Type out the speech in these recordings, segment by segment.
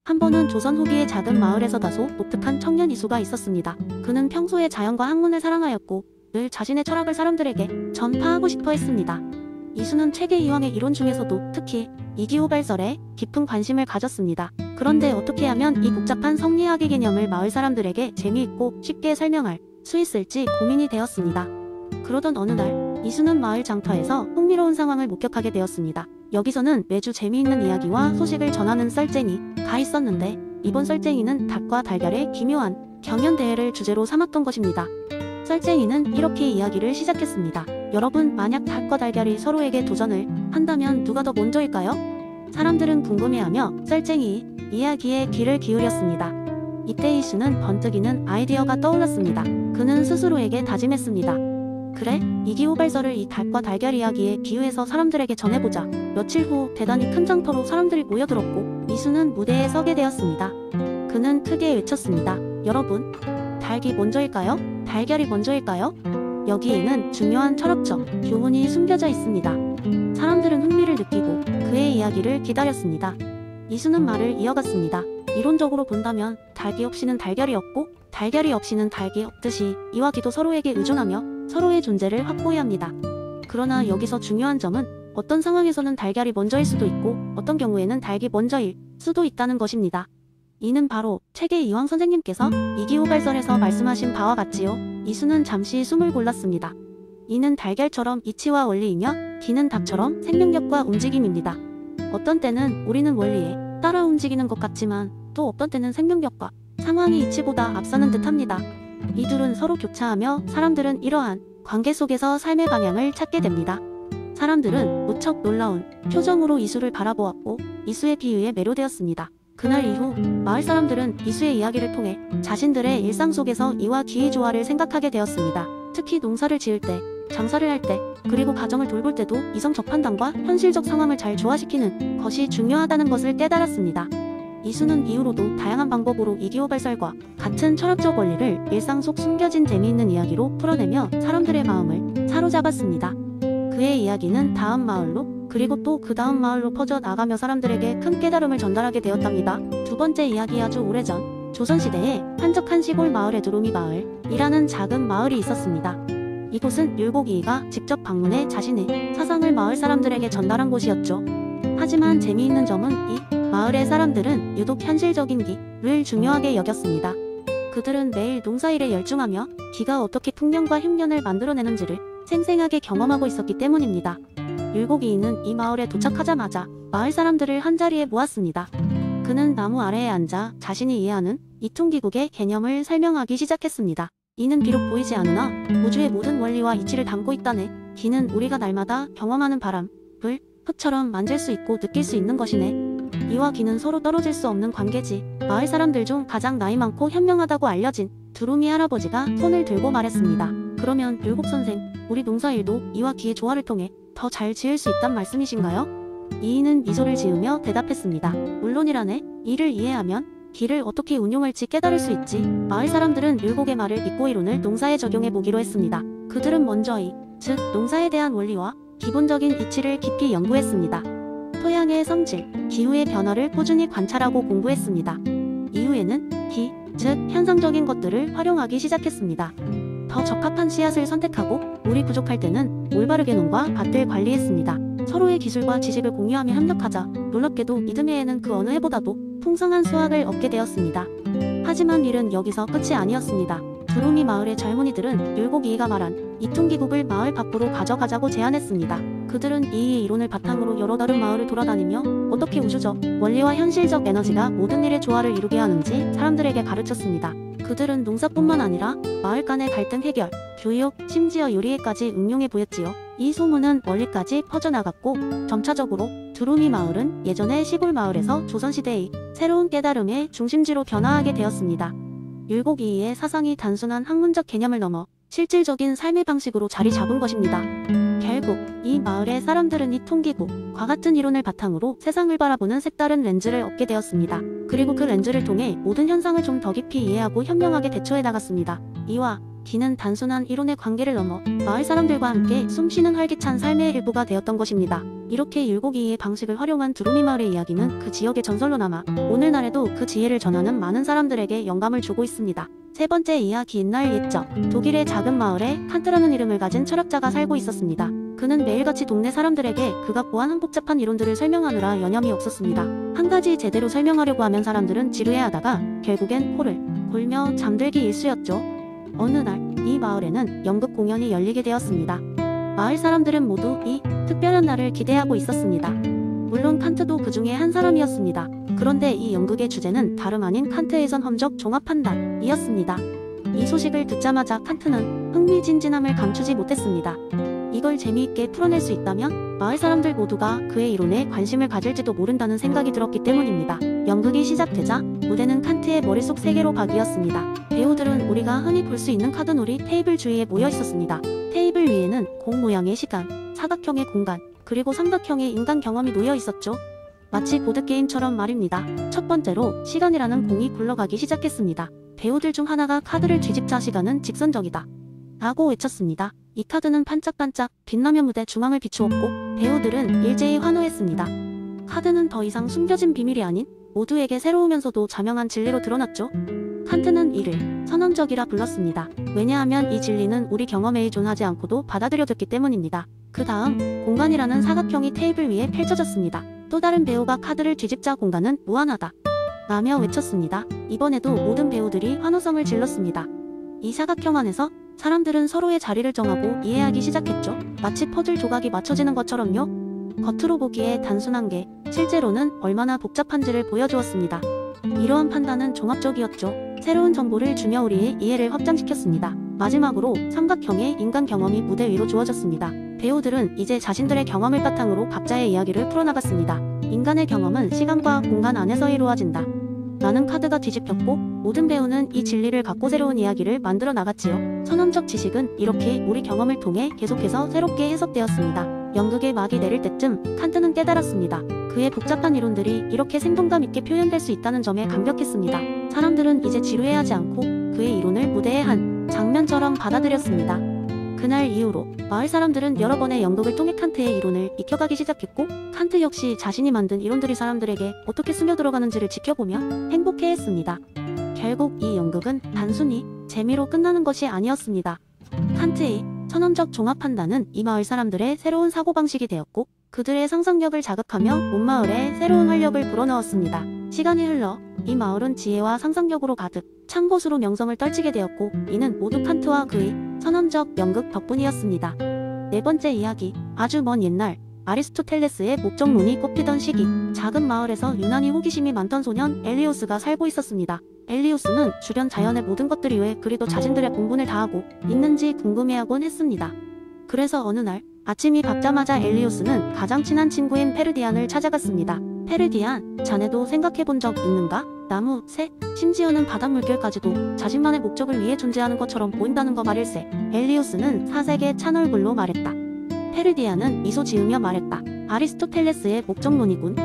한 번은 조선 후기의 작은 마을에서 다소 독특한 청년 이수가 있었습니다. 그는 평소에 자연과 학문을 사랑하였고 늘 자신의 철학을 사람들에게 전파하고 싶어 했습니다. 이수는 체계 이황의 이론 중에서도 특히 이기호발설에 깊은 관심을 가졌습니다. 그런데 어떻게 하면 이 복잡한 성리학의 개념을 마을 사람들에게 재미있고 쉽게 설명할 수 있을지 고민이 되었습니다. 그러던 어느 날 이수는 마을 장터에서 흥미로운 상황을 목격하게 되었습니다. 여기서는 매주 재미있는 이야기와 소식을 전하는 썰쟁이가 있었는데 이번 썰쟁이는 닭과 달걀의 기묘한 경연대회를 주제로 삼았던 것입니다. 썰쟁이는 이렇게 이야기를 시작했습니다. 여러분, 만약 닭과 달걀이 서로에게 도전을 한다면 누가 더 먼저일까요? 사람들은 궁금해하며 썰쟁이 이야기에 귀를 기울였습니다. 이때 이수는 번뜩이는 아이디어가 떠올랐습니다. 그는 스스로에게 다짐했습니다. 그래, 이기호발설을 이 닭과 달걀 이야기에 비유해서 사람들에게 전해보자. 며칠 후 대단히 큰 장터로 사람들이 모여들었고 이수는 무대에 서게 되었습니다. 그는 크게 외쳤습니다. 여러분, 닭이 먼저일까요? 달걀이 먼저일까요? 여기에는 중요한 철학적 교훈이 숨겨져 있습니다. 사람들은 흥미를 느끼고 그의 이야기를 기다렸습니다. 이수는 말을 이어갔습니다. 이론적으로 본다면 닭이 없이는 달걀이 없고 달걀이 없이는 닭이 없듯이 이와 기도 서로에게 의존하며 서로의 존재를 확보해야 합니다. 그러나 여기서 중요한 점은 어떤 상황에서는 달걀이 먼저일 수도 있고 어떤 경우에는 닭이 먼저일 수도 있다는 것입니다. 이는 바로 체계 이황 선생님께서 이기호발설에서 말씀하신 바와 같지요. 이수는 잠시 숨을 골랐습니다. 이는 달걀처럼 이치와 원리이며 기는 닭처럼 생명력과 움직임입니다. 어떤 때는 우리는 원리에 따라 움직이는 것 같지만 또 어떤 때는 생명력과 상황이 이치보다 앞서는 듯합니다. 이 둘은 서로 교차하며 사람들은 이러한 관계 속에서 삶의 방향을 찾게 됩니다. 사람들은 무척 놀라운 표정으로 이수를 바라보았고 이수의 비유에 매료되었습니다. 그날 이후 마을 사람들은 이수의 이야기를 통해 자신들의 일상 속에서 이와 기의 조화를 생각하게 되었습니다. 특히 농사를 지을 때, 장사를 할 때, 그리고 가정을 돌볼 때도 이성적 판단과 현실적 상황을 잘 조화시키는 것이 중요하다는 것을 깨달았습니다. 이수는 이후로도 다양한 방법으로 이기호발설과 같은 철학적 원리를 일상 속 숨겨진 재미있는 이야기로 풀어내며 사람들의 마음을 사로잡았습니다. 그의 이야기는 다음 마을로 그리고 또 그 다음 마을로 퍼져 나가며 사람들에게 큰 깨달음을 전달하게 되었답니다. 두 번째 이야기. 아주 오래전 조선시대에 한적한 시골 마을에 두루미 마을이라는 작은 마을이 있었습니다. 이곳은 율곡이이가 직접 방문해 자신의 사상을 마을 사람들에게 전달한 곳이었죠. 하지만 재미있는 점은 이 마을의 사람들은 유독 현실적인 기를 중요하게 여겼습니다. 그들은 매일 농사일에 열중하며 기가 어떻게 풍년과 흉년을 만들어내는지를 생생하게 경험하고 있었기 때문입니다. 율곡이이는 이 마을에 도착하자마자 마을 사람들을 한자리에 모았습니다. 그는 나무 아래에 앉아 자신이 이해하는 이통기국의 개념을 설명하기 시작했습니다. 이는 비록 보이지 않으나 우주의 모든 원리와 이치를 담고 있다네. 기는 우리가 날마다 경험하는 바람, 불, 흙처럼 만질 수 있고 느낄 수 있는 것이네. 이와 기는 서로 떨어질 수 없는 관계지. 마을 사람들 중 가장 나이 많고 현명하다고 알려진 두루미 할아버지가 손을 들고 말했습니다. 그러면 율곡 선생, 우리 농사일도 이와 기의 조화를 통해 더 잘 지을 수 있단 말씀이신가요? 이인은 미소를 지으며 대답했습니다. 물론이라네. 이를 이해하면 기를 어떻게 운용할지 깨달을 수 있지. 마을 사람들은 율곡의 말을 믿고 이론을 농사에 적용해 보기로 했습니다. 그들은 먼저 즉 농사에 대한 원리와 기본적인 이치를 깊이 연구했습니다. 토양의 성질, 기후의 변화를 꾸준히 관찰하고 공부했습니다. 이후에는 즉 현상적인 것들을 활용하기 시작했습니다. 더 적합한 씨앗을 선택하고 물이 부족할 때는 올바르게 농과 밭을 관리했습니다. 서로의 기술과 지식을 공유하며 협력하자 놀랍게도 이듬해에는 그 어느 해보다도 풍성한 수확을 얻게 되었습니다. 하지만 일은 여기서 끝이 아니었습니다. 두루미 마을의 젊은이들은 율곡이이가 말한 이통기국을 마을 밖으로 가져가자고 제안했습니다. 그들은 이의 이론을 바탕으로 여러 다른 마을을 돌아다니며 어떻게 우주적 원리와 현실적 에너지가 모든 일의 조화를 이루게 하는지 사람들에게 가르쳤습니다. 그들은 농사뿐만 아니라 마을 간의 갈등 해결, 교육, 심지어 요리에까지 응용해 보였지요. 이 소문은 멀리까지 퍼져나갔고 점차적으로 두루미 마을은 예전의 시골 마을에서 조선시대의 새로운 깨달음의 중심지로 변화하게 되었습니다. 율곡이이의 사상이 단순한 학문적 개념을 넘어 실질적인 삶의 방식으로 자리 잡은 것입니다. 결국 이 마을의 사람들은 이 통기국과 같은 이론을 바탕으로 세상을 바라보는 색다른 렌즈를 얻게 되었습니다. 그리고 그 렌즈를 통해 모든 현상을 좀 더 깊이 이해하고 현명하게 대처해 나갔습니다. 이와 기는 단순한 이론의 관계를 넘어 마을 사람들과 함께 숨쉬는 활기찬 삶의 일부가 되었던 것입니다. 이렇게 율곡이의 방식을 활용한 두루미 마을의 이야기는 그 지역의 전설로 남아 오늘날에도 그 지혜를 전하는 많은 사람들에게 영감을 주고 있습니다. 세 번째 이야기, 옛날 옛적 독일의 작은 마을에 칸트라는 이름을 가진 철학자가 살고 있었습니다. 그는 매일같이 동네 사람들에게 그가 보아한 복잡한 이론들을 설명하느라 여념이 없었습니다. 한 가지 제대로 설명하려고 하면 사람들은 지루해하다가 결국엔 코를 골며 잠들기 일쑤였죠. 어느 날 이 마을에는 연극 공연이 열리게 되었습니다. 마을 사람들은 모두 이 특별한 날을 기대하고 있었습니다. 물론 칸트도 그 중에 한 사람이었습니다. 그런데 이 연극의 주제는 다름 아닌 칸트의 선험적 종합판단이었습니다. 이 소식을 듣자마자 칸트는 흥미진진함을 감추지 못했습니다. 이걸 재미있게 풀어낼 수 있다면 마을 사람들 모두가 그의 이론에 관심을 가질지도 모른다는 생각이 들었기 때문입니다. 연극이 시작되자 무대는 칸트의 머릿속 세계로 바뀌었습니다. 배우들은 우리가 흔히 볼 수 있는 카드놀이 테이블 주위에 모여 있었습니다. 테이블 위에는 공 모양의 시간, 사각형의 공간, 그리고 삼각형의 인간 경험이 놓여 있었죠. 마치 보드게임처럼 말입니다. 첫 번째로 시간이라는 공이 굴러가기 시작했습니다. 배우들 중 하나가 카드를 뒤집자 시간은 직선적이다 라고 외쳤습니다. 이 카드는 반짝반짝 빛나며 무대 중앙을 비추었고 배우들은 일제히 환호했습니다. 카드는 더 이상 숨겨진 비밀이 아닌 모두에게 새로우면서도 자명한 진리로 드러났죠. 칸트는 이를 선언적이라 불렀습니다. 왜냐하면 이 진리는 우리 경험에 의존하지 않고도 받아들여졌기 때문입니다. 그 다음 공간이라는 사각형이 테이블 위에 펼쳐졌습니다. 또 다른 배우가 카드를 뒤집자 공간은 무한하다 라며 외쳤습니다. 이번에도 모든 배우들이 환호성을 질렀습니다. 이 사각형 안에서 사람들은 서로의 자리를 정하고 이해하기 시작했죠. 마치 퍼즐 조각이 맞춰지는 것처럼요. 겉으로 보기에 단순한 게 실제로는 얼마나 복잡한지를 보여주었습니다. 이러한 판단은 종합적이었죠. 새로운 정보를 주며 우리의 이해를 확장시켰습니다. 마지막으로 삼각형의 인간 경험이 무대 위로 주어졌습니다. 배우들은 이제 자신들의 경험을 바탕으로 각자의 이야기를 풀어나갔습니다. 인간의 경험은 시간과 공간 안에서 이루어진다 라는 카드가 뒤집혔고 모든 배우는 이 진리를 갖고 새로운 이야기를 만들어 나갔지요. 선언적 지식은 이렇게 우리 경험을 통해 계속해서 새롭게 해석되었습니다. 연극의 막이 내릴 때쯤 칸트는 깨달았습니다. 그의 복잡한 이론들이 이렇게 생동감 있게 표현될 수 있다는 점에 감격했습니다. 사람들은 이제 지루해하지 않고 그의 이론을 무대의 한 장면처럼 받아들였습니다. 그날 이후로 마을 사람들은 여러 번의 연극을 통해 칸트의 이론을 익혀가기 시작했고 칸트 역시 자신이 만든 이론들이 사람들에게 어떻게 스며들어가는지를 지켜보며 행복해했습니다. 결국 이 연극은 단순히 재미로 끝나는 것이 아니었습니다. 칸트의 선언적 종합 판단은 이 마을 사람들의 새로운 사고방식이 되었고 그들의 상상력을 자극하며 온 마을에 새로운 활력을 불어넣었습니다. 시간이 흘러 이 마을은 지혜와 상상력으로 가득 찬 곳으로 명성을 떨치게 되었고 이는 모두 칸트와 그의 선언적 연극 덕분이었습니다. 네 번째 이야기, 아주 먼 옛날 아리스토텔레스의 목적론이 꼽히던 시기 작은 마을에서 유난히 호기심이 많던 소년 엘리오스가 살고 있었습니다. 엘리오스는 주변 자연의 모든 것들이 왜 그리도 자신들의 본분을 다하고 있는지 궁금해하곤 했습니다. 그래서 어느 날 아침이 밝자마자 엘리오스는 가장 친한 친구인 페르디안을 찾아갔습니다. 페르디안, 자네도 생각해본 적 있는가? 나무, 새, 심지어는 바닷물결까지도 자신만의 목적을 위해 존재하는 것처럼 보인다는 거 말일세. 엘리오스는 사색의 찬 얼굴로 말했다. 페르디안은 미소 지으며 말했다. 아리스토텔레스의 목적론이군.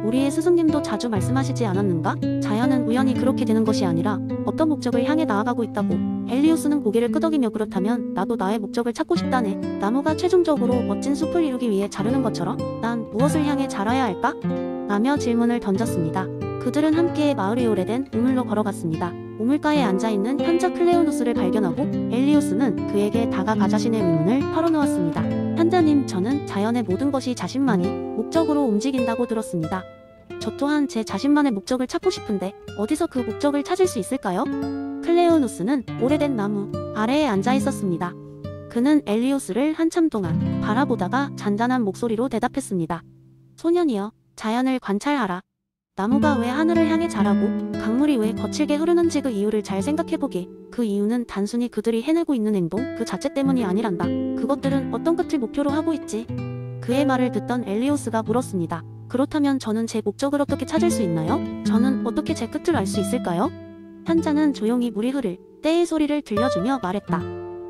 우리의 스승님도 자주 말씀하시지 않았는가? 자연은 우연히 그렇게 되는 것이 아니라 어떤 목적을 향해 나아가고 있다고. 엘리오스는 고개를 끄덕이며 그렇다면 나도 나의 목적을 찾고 싶다네. 나무가 최종적으로 멋진 숲을 이루기 위해 자르는 것처럼 난 무엇을 향해 자라야 할까? 라며 질문을 던졌습니다. 그들은 함께 마을이 오래된 우물로 걸어갔습니다. 우물가에 앉아있는 현자 클레오누스를 발견하고 엘리오스는 그에게 다가가 자신의 의문을 털어놓았습니다. 현자님, 저는 자연의 모든 것이 자신만이 목적으로 움직인다고 들었습니다. 저 또한 제 자신만의 목적을 찾고 싶은데 어디서 그 목적을 찾을 수 있을까요? 클레오누스는 오래된 나무 아래에 앉아 있었습니다. 그는 엘리오스를 한참 동안 바라보다가 잔잔한 목소리로 대답했습니다. 소년이여, 자연을 관찰하라. 나무가 왜 하늘을 향해 자라고 강물이 왜 거칠게 흐르는지 그 이유를 잘 생각해보게. 그 이유는 단순히 그들이 해내고 있는 행동 그 자체 때문이 아니란다. 그것들은 어떤 끝을 목표로 하고 있지? 그의 말을 듣던 엘리오스가 물었습니다. 그렇다면 저는 제 목적을 어떻게 찾을 수 있나요? 저는 어떻게 제 끝을 알 수 있을까요? 현자는 조용히 물이 흐를 때의 소리를 들려주며 말했다.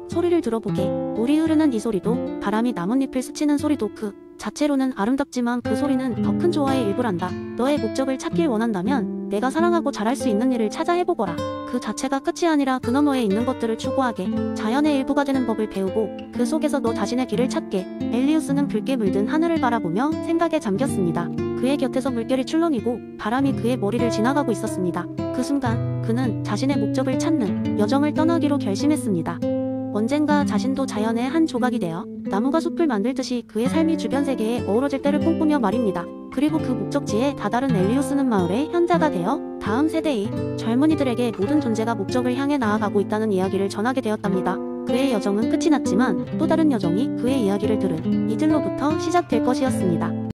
소리를 들어보게. 물이 흐르는 이 소리도 바람이 나뭇잎을 스치는 소리도 그 자체로는 아름답지만 그 소리는 더 큰 조화의 일부란다. 너의 목적을 찾길 원한다면 내가 사랑하고 잘할 수 있는 일을 찾아 해보거라. 그 자체가 끝이 아니라 그 너머에 있는 것들을 추구하게, 자연의 일부가 되는 법을 배우고 그 속에서 너 자신의 길을 찾게. 엘리우스는 붉게 물든 하늘을 바라보며 생각에 잠겼습니다. 그의 곁에서 물결이 출렁이고 바람이 그의 머리를 지나가고 있었습니다. 그 순간 그는 자신의 목적을 찾는 여정을 떠나기로 결심했습니다. 언젠가 자신도 자연의 한 조각이 되어 나무가 숲을 만들듯이 그의 삶이 주변 세계에 어우러질 때를 꿈꾸며 말입니다. 그리고 그 목적지에 다다른 엘리우스는 마을의 현자가 되어 다음 세대의 젊은이들에게 모든 존재가 목적을 향해 나아가고 있다는 이야기를 전하게 되었답니다. 그의 여정은 끝이 났지만 또 다른 여정이 그의 이야기를 들은 이들로부터 시작될 것이었습니다.